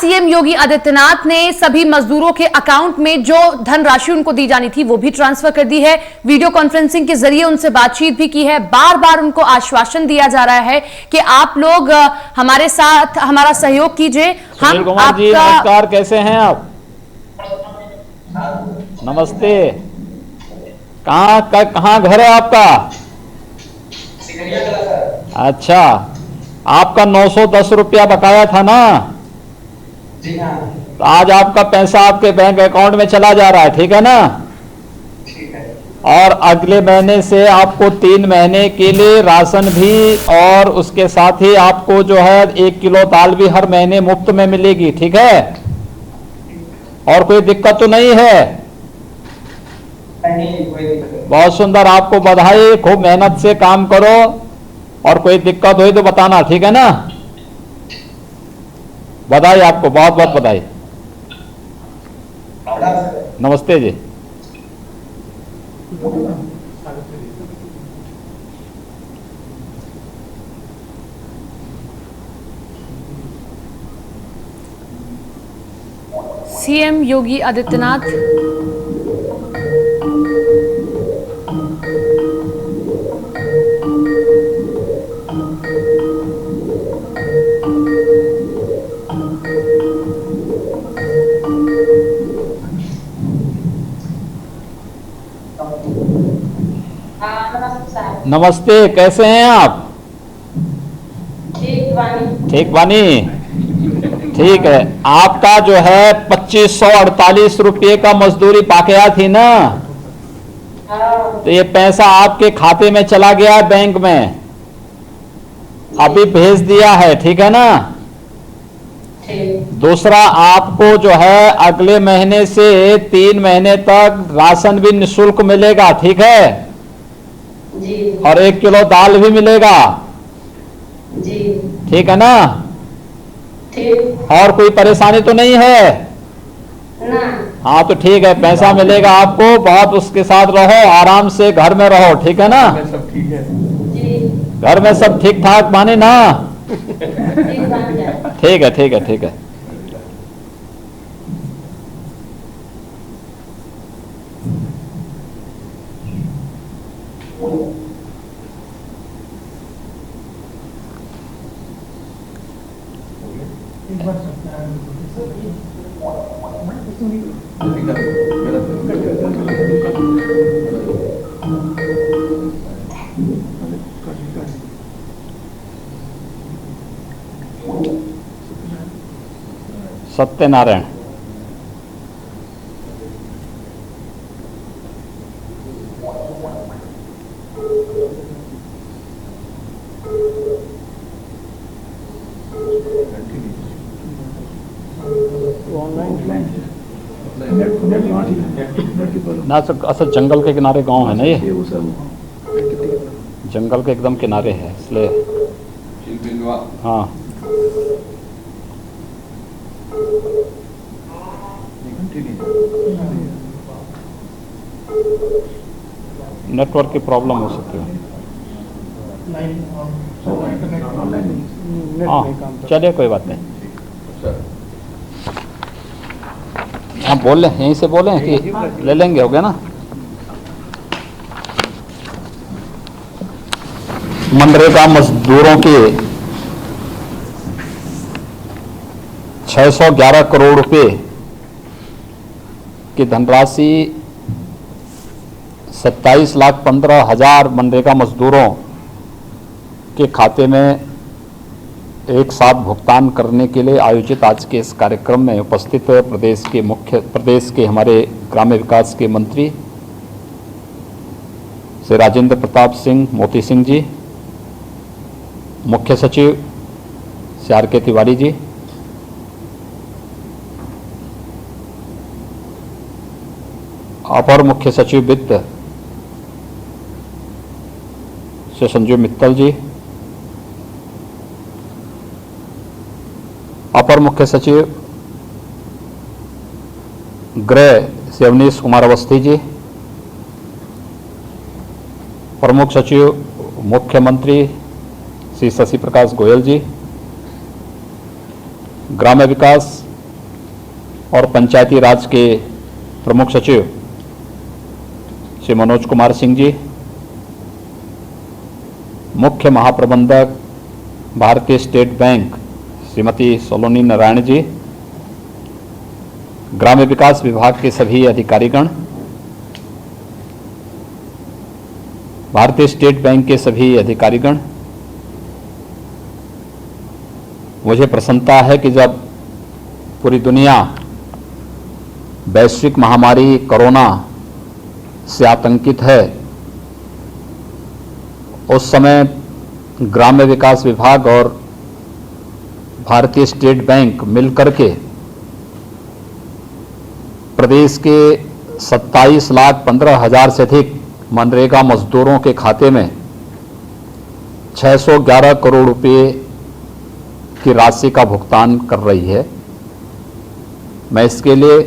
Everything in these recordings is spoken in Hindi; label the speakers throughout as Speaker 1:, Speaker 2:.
Speaker 1: सीएम योगी आदित्यनाथ ने सभी मजदूरों के अकाउंट में जो धनराशि उनको दी जानी थी वो भी ट्रांसफर कर दी है। वीडियो कॉन्फ्रेंसिंग के जरिए उनसे बातचीत भी की है। बार बार उनको आश्वासन दिया जा रहा है कि आप लोग हमारे साथ हमारा सहयोग कीजिए। हम
Speaker 2: कुमार जी नमस्कार, कैसे हैं आप? नमस्ते। कहाँ घर है आपका? अच्छा, आपका 910 रुपया बकाया था ना?
Speaker 3: जी हाँ।
Speaker 2: तो आज आपका पैसा आपके बैंक अकाउंट में चला जा रहा है, ठीक है ना?
Speaker 3: ठीक है।
Speaker 2: और अगले महीने से आपको 3 महीने के लिए राशन भी और उसके साथ ही आपको जो है 1 किलो दाल भी हर महीने मुफ्त में मिलेगी, ठीक है? और कोई दिक्कत तो नहीं है?
Speaker 3: नहीं, कोई दिक्कत नहीं।
Speaker 2: बहुत सुंदर, आपको बधाई। खूब मेहनत से काम करो और कोई दिक्कत हुई तो बताना, ठीक है ना? बधाई आपको, बहुत बहुत बधाई। नमस्ते जी।
Speaker 1: सीएम योगी आदित्यनाथ
Speaker 2: नमस्ते, कैसे हैं आप? ठीक बानी। ठीक है, आपका जो है 2548 रुपये का मजदूरी बकाया थी ना? तो ये पैसा आपके खाते में चला गया है बैंक में, अभी भेज दिया है, ठीक है ना? दूसरा, आपको जो है अगले महीने से 3 महीने तक राशन भी निःशुल्क मिलेगा, ठीक है?
Speaker 4: जी।
Speaker 2: और 1 किलो दाल भी मिलेगा,
Speaker 4: जी।
Speaker 2: ठीक है ना?
Speaker 4: ठीक।
Speaker 2: और कोई परेशानी तो नहीं है
Speaker 4: ना।
Speaker 2: हाँ, तो ठीक है, पैसा मिलेगा आपको। बहुत उसके साथ रहो, आराम से घर में रहो, ठीक है ना?
Speaker 3: सब ठीक है।
Speaker 4: जी।
Speaker 2: घर में सब ठीक ठाक माने ना?
Speaker 4: ठीक बन जाए।
Speaker 2: ठीक है, ठीक है, ठीक है। सत्यनारायण। ना सर, असल जंगल के किनारे गांव है ना, ये जंगल के एकदम किनारे है, इसलिए हाँ। नेटवर्क की प्रॉब्लम हो सकती है। हाँ, चलिए कोई बात नहीं। हाँ, बोल लें, यहीं से बोलें कि ले लेंगे, हो गया ना? मनरेगा मजदूरों के 611 करोड़ रुपए की धनराशि 27,15,000 मनरेगा मजदूरों के खाते में एक साथ भुगतान करने के लिए आयोजित आज के इस कार्यक्रम में उपस्थित प्रदेश के हमारे ग्राम्य विकास के मंत्री श्री राजेंद्र प्रताप सिंह मोती सिंह जी, मुख्य सचिव श्री आर के तिवारी जी, अपर मुख्य सचिव वित्त श्री संजीव मित्तल जी, अपर मुख्य सचिव गृह श्री अवनीश कुमार अवस्थी जी, प्रमुख सचिव मुख्यमंत्री श्री शशि प्रकाश गोयल जी, ग्राम्य विकास और पंचायती राज के प्रमुख सचिव श्री मनोज कुमार सिंह जी, मुख्य महाप्रबंधक भारतीय स्टेट बैंक श्रीमती सोलोनी नारायण जी, ग्राम्य विकास विभाग के सभी अधिकारीगण, भारतीय स्टेट बैंक के सभी अधिकारीगण, मुझे प्रसन्नता है कि जब पूरी दुनिया वैश्विक महामारी कोरोना से आतंकित है, उस समय ग्राम्य विकास विभाग और भारतीय स्टेट बैंक मिलकर के प्रदेश के 27,15,000 से अधिक मनरेगा मजदूरों के खाते में 611 करोड़ रुपए की राशि का भुगतान कर रही है। मैं इसके लिए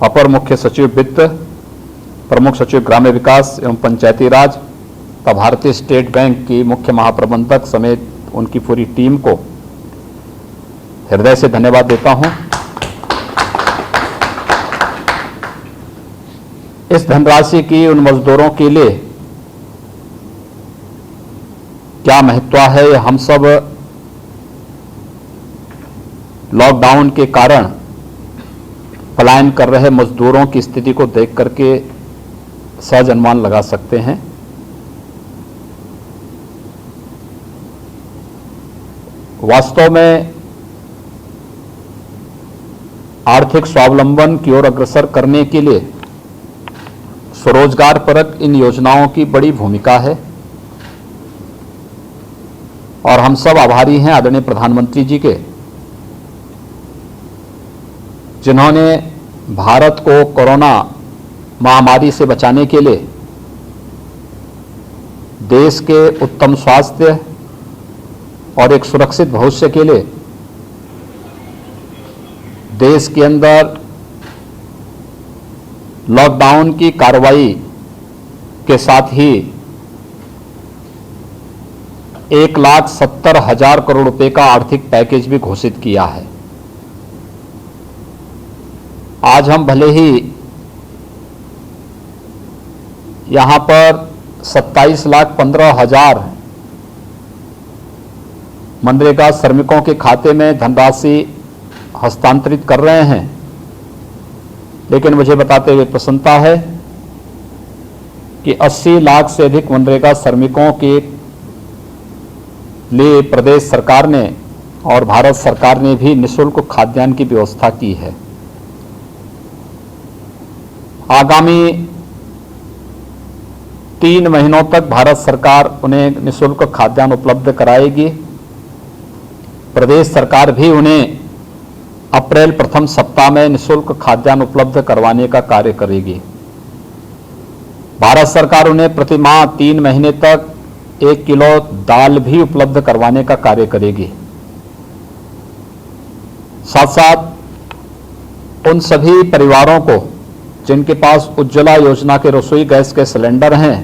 Speaker 2: अपर मुख्य सचिव वित्त, प्रमुख सचिव ग्राम्य विकास एवं पंचायती राज तथा भारतीय स्टेट बैंक की मुख्य महाप्रबंधक समेत उनकी पूरी टीम को हृदय से धन्यवाद देता हूं। इस धनराशि की उन मजदूरों के लिए क्या महत्व है, हम सब लॉकडाउन के कारण पलायन कर रहे मजदूरों की स्थिति को देख करके सहज अनुमान लगा सकते हैं। वास्तव में आर्थिक स्वावलंबन की ओर अग्रसर करने के लिए स्वरोजगार परक इन योजनाओं की बड़ी भूमिका है और हम सब आभारी हैं आदरणीय प्रधानमंत्री जी के, जिन्होंने भारत को कोरोना महामारी से बचाने के लिए देश के उत्तम स्वास्थ्य और एक सुरक्षित भविष्य के लिए देश के अंदर लॉकडाउन की कार्रवाई के साथ ही 1,70,000 करोड़ रुपए का आर्थिक पैकेज भी घोषित किया है। आज हम भले ही यहां पर 27,15,000 मनरेगा श्रमिकों के खाते में धनराशि हस्तांतरित कर रहे हैं, लेकिन मुझे बताते हुए प्रसन्नता है कि 80 लाख से अधिक मनरेगा श्रमिकों के लिए प्रदेश सरकार ने और भारत सरकार ने भी निःशुल्क खाद्यान्न की व्यवस्था की है। आगामी 3 महीनों तक भारत सरकार उन्हें निःशुल्क खाद्यान्न उपलब्ध कराएगी। प्रदेश सरकार भी उन्हें अप्रैल प्रथम सप्ताह में निःशुल्क खाद्यान्न उपलब्ध करवाने का कार्य करेगी। भारत सरकार उन्हें प्रति माह 3 महीने तक 1 किलो दाल भी उपलब्ध करवाने का कार्य करेगी। साथ साथ उन सभी परिवारों को जिनके पास उज्ज्वला योजना के रसोई गैस के सिलेंडर हैं,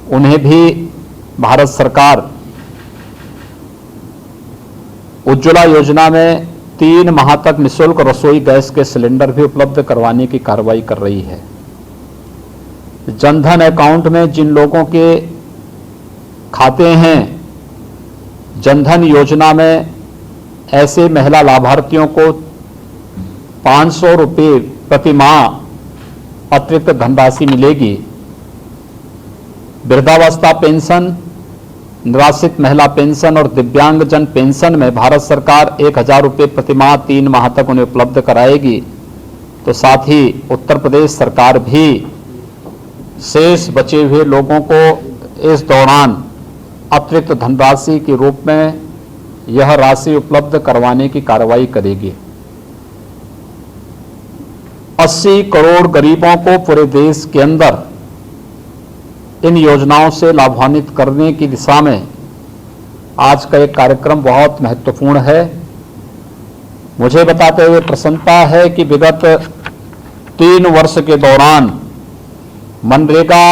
Speaker 2: उन्हें भी भारत सरकार उज्ज्वला योजना में 3 माह तक निःशुल्क रसोई गैस के सिलेंडर भी उपलब्ध करवाने की कार्रवाई कर रही है। जनधन अकाउंट में जिन लोगों के खाते हैं, जनधन योजना में ऐसे महिला लाभार्थियों को 500 रुपये प्रति माह अतिरिक्त धनराशि मिलेगी। वृद्धावस्था पेंशन, निराश्रित महिला पेंशन और दिव्यांगजन पेंशन में भारत सरकार 1,000 रुपये प्रति माह 3 माह तक उन्हें उपलब्ध कराएगी। तो साथ ही उत्तर प्रदेश सरकार भी शेष बचे हुए लोगों को इस दौरान अतिरिक्त धनराशि के रूप में यह राशि उपलब्ध करवाने की कार्रवाई करेगी। 80 करोड़ गरीबों को पूरे देश के अंदर इन योजनाओं से लाभान्वित करने की दिशा में आज का एक कार्यक्रम बहुत महत्वपूर्ण है। मुझे बताते हुए प्रसन्नता है कि विगत 3 वर्ष के दौरान मनरेगा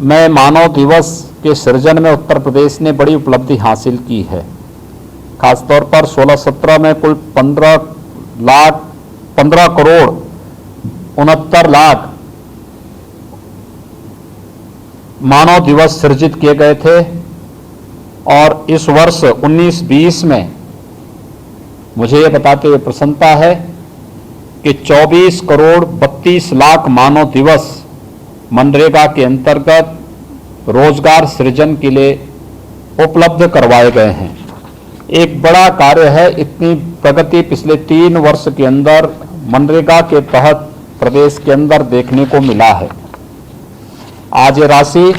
Speaker 2: में मानव दिवस के सृजन में उत्तर प्रदेश ने बड़ी उपलब्धि हासिल की है। खासतौर पर 16-17 में कुल 15 लाख 15 करोड़ 69 लाख मानव दिवस सृजित किए गए थे और इस वर्ष 19-20 में मुझे यह बताते हुए प्रसन्नता है कि 24 करोड़ 32 लाख मानव दिवस मनरेगा के अंतर्गत रोजगार सृजन के लिए उपलब्ध करवाए गए हैं। एक बड़ा कार्य है। इतनी प्रगति पिछले 3 वर्ष के अंदर मनरेगा के तहत प्रदेश के अंदर देखने को मिला है। आज ये राशि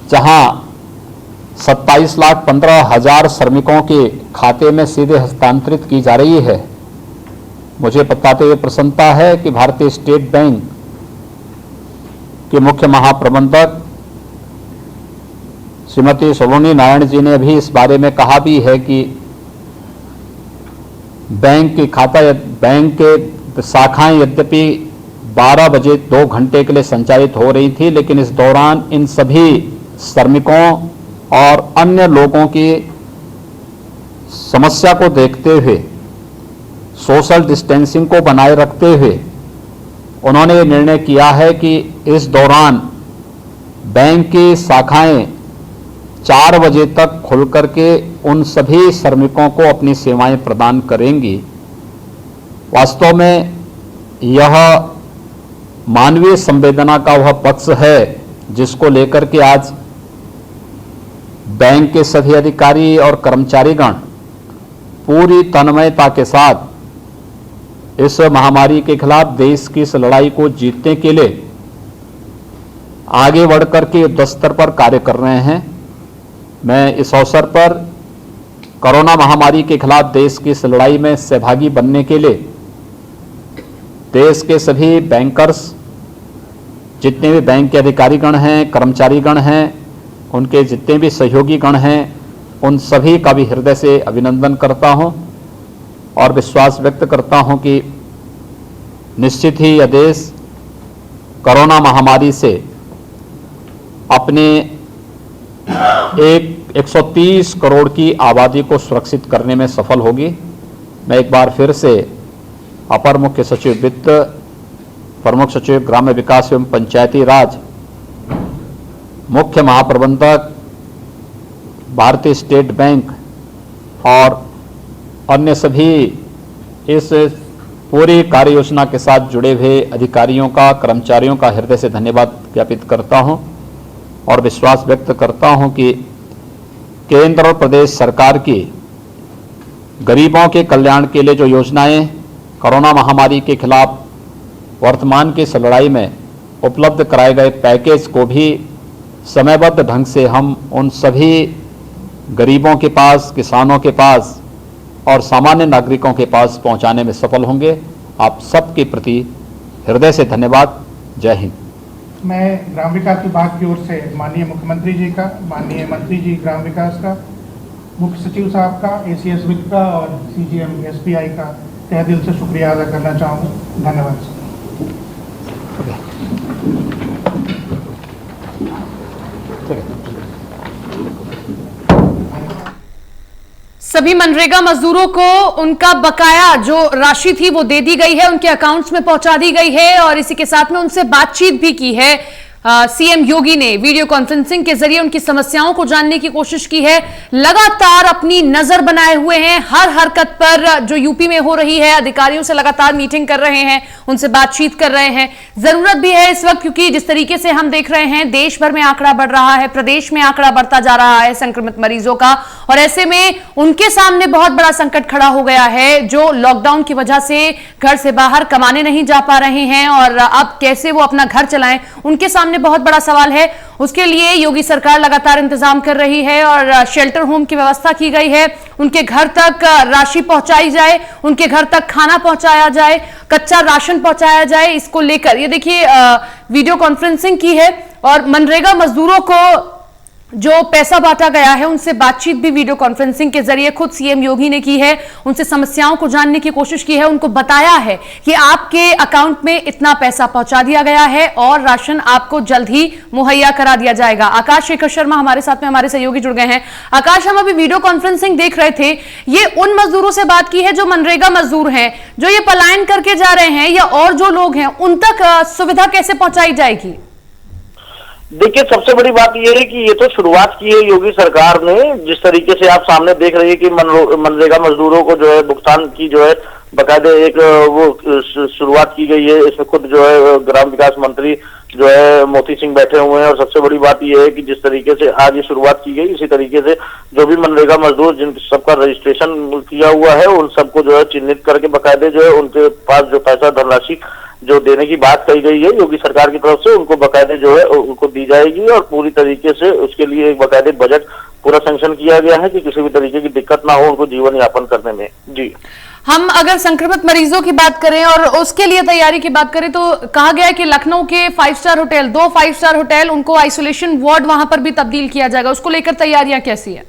Speaker 2: जहां 27,15,000 श्रमिकों के खाते में सीधे हस्तांतरित की जा रही है, मुझे बताते हुए प्रसन्नता है कि भारतीय स्टेट बैंक के मुख्य महाप्रबंधक श्रीमती सलोनी नारायण जी ने भी इस बारे में कहा भी है कि बैंक के शाखाएं यद्यपि 12 बजे 2 घंटे के लिए संचालित हो रही थी, लेकिन इस दौरान इन सभी श्रमिकों और अन्य लोगों की समस्या को देखते हुए, सोशल डिस्टेंसिंग को बनाए रखते हुए उन्होंने ये निर्णय किया है कि इस दौरान बैंक की शाखाएं 4 बजे तक खुल करके उन सभी श्रमिकों को अपनी सेवाएं प्रदान करेंगी। वास्तव में यह मानवीय संवेदना का वह पक्ष है जिसको लेकर के आज बैंक के सभी अधिकारी और कर्मचारीगण पूरी तन्मयता के साथ इस महामारी के खिलाफ देश की इस लड़ाई को जीतने के लिए आगे बढ़कर के युद्ध स्तर पर कार्य कर रहे हैं। मैं इस अवसर पर कोरोना महामारी के खिलाफ देश की इस लड़ाई में सहभागी बनने के लिए देश के सभी बैंकर्स, जितने भी बैंक के अधिकारीगण हैं, कर्मचारीगण हैं, उनके जितने भी सहयोगीगण हैं, उन सभी का भी हृदय से अभिनंदन करता हूं और विश्वास व्यक्त करता हूं कि निश्चित ही यह देश कोरोना महामारी से अपने 130 करोड़ की आबादी को सुरक्षित करने में सफल होगी। मैं एक बार फिर से अपर मुख्य सचिव वित्त, प्रमुख सचिव ग्राम्य विकास एवं पंचायती राज, मुख्य महाप्रबंधक भारतीय स्टेट बैंक और अन्य सभी इस पूरी कार्य योजना के साथ जुड़े हुए अधिकारियों का, कर्मचारियों का हृदय से धन्यवाद ज्ञापित करता हूं और विश्वास व्यक्त करता हूं कि केंद्र और प्रदेश सरकार की गरीबों के कल्याण के लिए जो योजनाएं कोरोना महामारी के खिलाफ वर्तमान की इस लड़ाई में उपलब्ध कराए गए पैकेज को भी समयबद्ध ढंग से हम उन सभी गरीबों के पास, किसानों के पास और सामान्य नागरिकों के पास पहुंचाने में सफल होंगे। आप सबके प्रति हृदय से धन्यवाद। जय हिंद।
Speaker 5: मैं ग्राम विकास विभाग की ओर से माननीय मुख्यमंत्री जी का, माननीय मंत्री जी ग्राम विकास का, मुख्य सचिव साहब का, ACS वित्त का और CGM SBI का तहे दिल से शुक्रिया अदा करना चाहूँगा। धन्यवाद।
Speaker 1: सभी मनरेगा मजदूरों को उनका बकाया जो राशि थी वो दे दी गई है, उनके अकाउंट्स में पहुंचा दी गई है और इसी के साथ में उनसे बातचीत भी की है। सीएम योगी ने वीडियो कॉन्फ्रेंसिंग के जरिए उनकी समस्याओं को जानने की कोशिश की है। लगातार अपनी नजर बनाए हुए हैं हर हरकत पर जो यूपी में हो रही है। अधिकारियों से लगातार मीटिंग कर रहे हैं, उनसे बातचीत कर रहे हैं। जरूरत भी है इस वक्त, क्योंकि जिस तरीके से हम देख रहे हैं देश भर में आंकड़ा बढ़ रहा है, प्रदेश में आंकड़ा बढ़ता जा रहा है संक्रमित मरीजों का, और ऐसे में उनके सामने बहुत बड़ा संकट खड़ा हो गया है। जो लॉकडाउन की वजह से घर से बाहर कमाने नहीं जा पा रहे हैं और अब कैसे वो अपना घर चलाएं, उनके सामने बहुत बड़ा सवाल है। उसके लिए योगी सरकार लगातार इंतजाम कर रही है और शेल्टर होम की व्यवस्था की गई है। उनके घर तक राशि पहुंचाई जाए, उनके घर तक खाना पहुंचाया जाए, कच्चा राशन पहुंचाया जाए। इसको लेकर ये देखिए वीडियो कॉन्फ्रेंसिंग की है और मनरेगा मजदूरों को जो पैसा बांटा गया है उनसे बातचीत भी वीडियो कॉन्फ्रेंसिंग के जरिए खुद सीएम योगी ने की है। उनसे समस्याओं को जानने की कोशिश की है, उनको बताया है कि आपके अकाउंट में इतना पैसा पहुंचा दिया गया है और राशन आपको जल्द ही मुहैया करा दिया जाएगा। आकाश शेखर शर्मा हमारे साथ में, हमारे सहयोगी जुड़ गए हैं। आकाश, हम अभी वीडियो कॉन्फ्रेंसिंग देख रहे थे, ये उन मजदूरों से बात की है जो मनरेगा मजदूर हैं, जो ये पलायन करके जा रहे हैं, या और जो लोग हैं उन तक सुविधा कैसे पहुंचाई जाएगी?
Speaker 6: देखिए, सबसे बड़ी बात यह है कि ये तो शुरुआत की है योगी सरकार ने। जिस तरीके से आप सामने देख रहे हैं कि मनरेगा मजदूरों को जो है भुगतान की जो है बकायदे एक वो शुरुआत की गई है। इसमें खुद जो है ग्राम विकास मंत्री जो है मोती सिंह बैठे हुए हैं। और सबसे बड़ी बात यह है कि जिस तरीके से आज ये शुरुआत की गई, इसी तरीके से जो भी मनरेगा मजदूर जिन सबका रजिस्ट्रेशन किया हुआ है उन सबको जो है चिन्हित करके बकायदे जो है उनके पास जो पैसा धनराशि जो देने की बात कही गई है योगी सरकार की तरफ से, उनको बकायदे जो है उनको दी जाएगी। और पूरी तरीके से उसके लिए एक बकायदे बजट पूरा सैंक्शन किया गया है कि किसी भी तरीके की दिक्कत ना हो उनको जीवन यापन करने में। जी,
Speaker 1: हम अगर संक्रमित मरीजों की बात करें और उसके लिए तैयारी की बात करें तो कहा गया है कि लखनऊ के 5 स्टार होटल, 2 5 स्टार होटल, उनको आइसोलेशन वार्ड वहां पर भी तब्दील किया जाएगा। उसको लेकर तैयारियां कैसी है?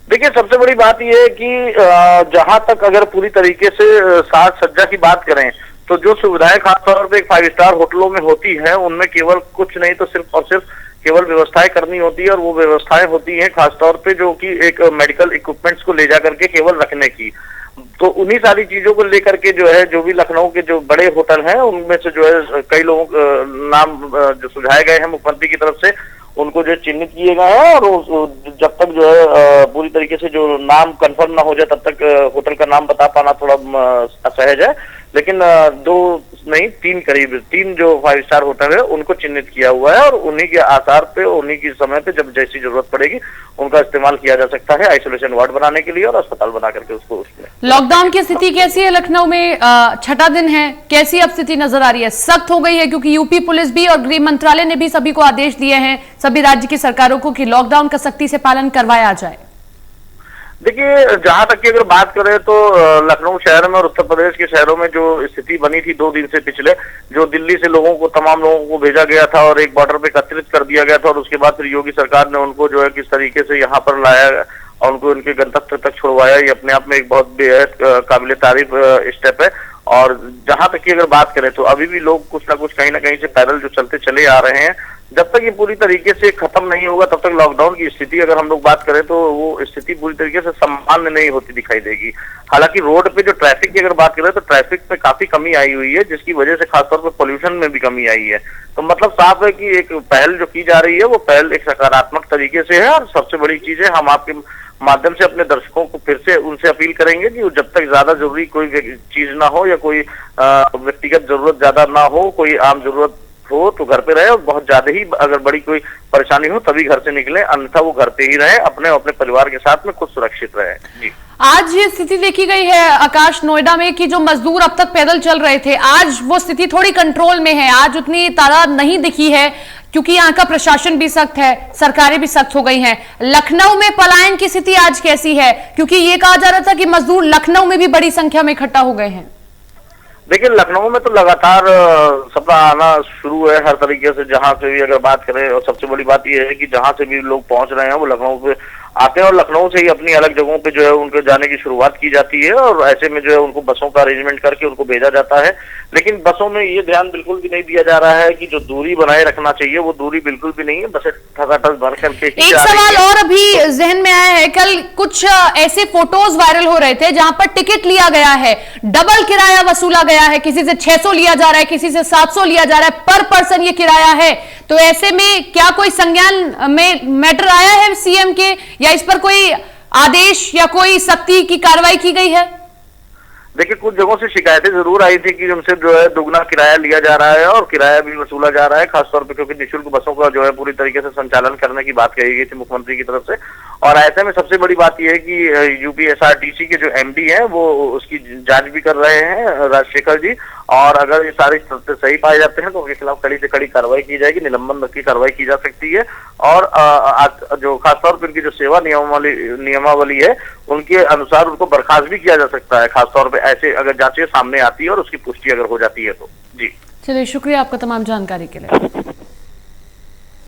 Speaker 6: देखिए, सबसे बड़ी बात यह है कि जहां तक अगर पूरी तरीके से साज सज्जा की बात करें तो जो सुविधाएं खासतौर पर 5 स्टार होटलों में होती है उनमें केवल कुछ नहीं तो सिर्फ और सिर्फ केवल व्यवस्थाएं करनी होती है। और वो व्यवस्थाएं होती हैं खासतौर पे जो कि एक मेडिकल इक्विपमेंट्स को ले जा करके केवल रखने की। तो उन्हीं सारी चीजों को लेकर के जो है जो भी लखनऊ के जो बड़े होटल हैं उनमें से जो है कई लोगों नाम जो सुझाए गए हैं मुख्यमंत्री की तरफ से उनको जो चिन्हित किए गए हैं। और जब तक जो है पूरी तरीके से जो नाम कंफर्म ना हो जाए तब तक होटल का नाम बता पाना थोड़ा असहज है। लेकिन 2 नहीं 3 करीब 3 जो 5 स्टार होटल है उनको चिन्हित किया हुआ है। और उन्हीं के आधार पे उन्हीं के समय पे जब जैसी जरूरत पड़ेगी उनका इस्तेमाल किया जा सकता है आइसोलेशन वार्ड बनाने के लिए और अस्पताल बना करके उसको उसमें।
Speaker 1: लॉकडाउन की स्थिति कैसी है लखनऊ में? 6ठा दिन है, कैसी अब स्थिति नजर आ रही है? सख्त हो गई है क्योंकि यूपी पुलिस भी और गृह मंत्रालय ने भी सभी को आदेश दिए हैं, सभी राज्य की सरकारों को, कि लॉकडाउन का सख्ती से पालन करवाया जाए।
Speaker 6: देखिए, जहां तक की अगर बात करें तो लखनऊ शहर में और उत्तर प्रदेश के शहरों में जो स्थिति बनी थी 2 दिन से पिछले, जो दिल्ली से तमाम लोगों को भेजा गया था और एक बॉर्डर पे एकत्रित कर दिया गया था और उसके बाद फिर योगी सरकार ने उनको जो है किस तरीके से यहाँ पर लाया और उनको उनके गंतव्य तक छुड़वाया, ये अपने आप में एक बहुत बेहद काबिल तारीफ स्टेप है। और जहां तक की अगर बात करें तो अभी भी लोग कुछ ना कुछ कहीं ना कहीं से पैदल जो चलते चले आ रहे हैं। जब तक ये पूरी तरीके से खत्म नहीं होगा तब तक लॉकडाउन की स्थिति अगर हम लोग बात करें तो वो स्थिति पूरी तरीके से सामान्य नहीं होती दिखाई देगी। हालांकि रोड पे जो ट्रैफिक की अगर बात करें तो ट्रैफिक पे काफी कमी आई हुई है, जिसकी वजह से खासतौर पर पोल्यूशन में भी कमी आई है। तो मतलब साफ है कि एक पहल जो की जा रही है वो पहल एक सकारात्मक तरीके से है। और सबसे बड़ी चीज है, हम आपके माध्यम से अपने दर्शकों को फिर से उनसे अपील करेंगे कि जब तक ज्यादा जरूरी कोई चीज ना हो या कोई व्यक्तिगत जरूरत ज्यादा ना हो, कोई आम जरूरत हो तो घर पे रहे। और बहुत ज्यादा ही अगर बड़ी कोई परेशानी हो तभी घर से निकले, अन्यथा वो घर पे ही रहे, अपने परिवार के साथ में खुद सुरक्षित रहे। जी, आज
Speaker 1: ये स्थिति देखी गई है आकाश नोएडा में कि जो मजदूर अब तक पैदल चल रहे थे, आज वो स्थिति थोड़ी कंट्रोल में है। आज उतनी तादाद नहीं दिखी है क्योंकि यहाँ का प्रशासन भी सख्त है, सरकारें भी सख्त हो गई हैं। लखनऊ में पलायन की स्थिति आज कैसी है? क्योंकि ये कहा जा रहा था कि मजदूर लखनऊ में भी बड़ी संख्या में इकट्ठा हो गए हैं।
Speaker 6: देखिए, लखनऊ में तो लगातार सबका आना शुरू है हर तरीके से, जहां से भी अगर बात करें। और सबसे बड़ी बात यह है कि जहां से भी लोग पहुंच रहे हैं वो लखनऊ पे आते हैं और लखनऊ से ही अपनी अलग जगहों पे जो है उनके जाने की शुरुआत की जाती है। और ऐसे में जो है उनको बसों का अरेंजमेंट करके उनको भेजा जाता है। लेकिन बसों में ये ध्यान बिल्कुल भी नहीं दिया जा रहा है कि जो दूरी बनाए रखना चाहिए वो दूरी बिल्कुल भी नहीं है। बसें ठसाठस भर करके
Speaker 1: एक सवाल और अभी जहन में आया है, कल कुछ ऐसे फोटोज वायरल हो रहे थे जहां पर टिकट लिया गया है, डबल किराया वसूला गया है, किसी से 600 लिया जा रहा है, किसी से 700 लिया जा रहा है, पर पर्सन ये किराया है। तो ऐसे में क्या कोई संज्ञान में मैटर आया है सीएम के, या इस पर कोई आदेश या कोई सख्ती की कार्रवाई की गई है?
Speaker 6: देखिए, कुछ जगहों से शिकायतें जरूर आई थी कि उनसे जो है दुगना किराया लिया जा रहा है और किराया भी वसूला जा रहा है, खासतौर पे क्योंकि निःशुल्क बसों का जो है पूरी तरीके से संचालन करने की बात कही गई थी मुख्यमंत्री की तरफ से। और ऐसे में सबसे बड़ी बात यह है कि यूपीएसआरटीसी के जो एमडी हैं वो उसकी जांच भी कर रहे हैं, राजशेखर जी। और अगर ये सारे तथ्य सही पाए जाते हैं तो उनके खिलाफ कड़ी से कड़ी कार्रवाई की जाएगी, निलंबन की कार्रवाई की जा सकती है। और जो खासतौर पर उनकी जो सेवा नियमावली है उनके अनुसार उनको बर्खास्त भी किया जा सकता है, खासतौर पर ऐसे अगर जांचें सामने आती है और उसकी पुष्टि अगर हो जाती है तो। जी,
Speaker 1: चलिए, शुक्रिया आपका तमाम जानकारी के लिए।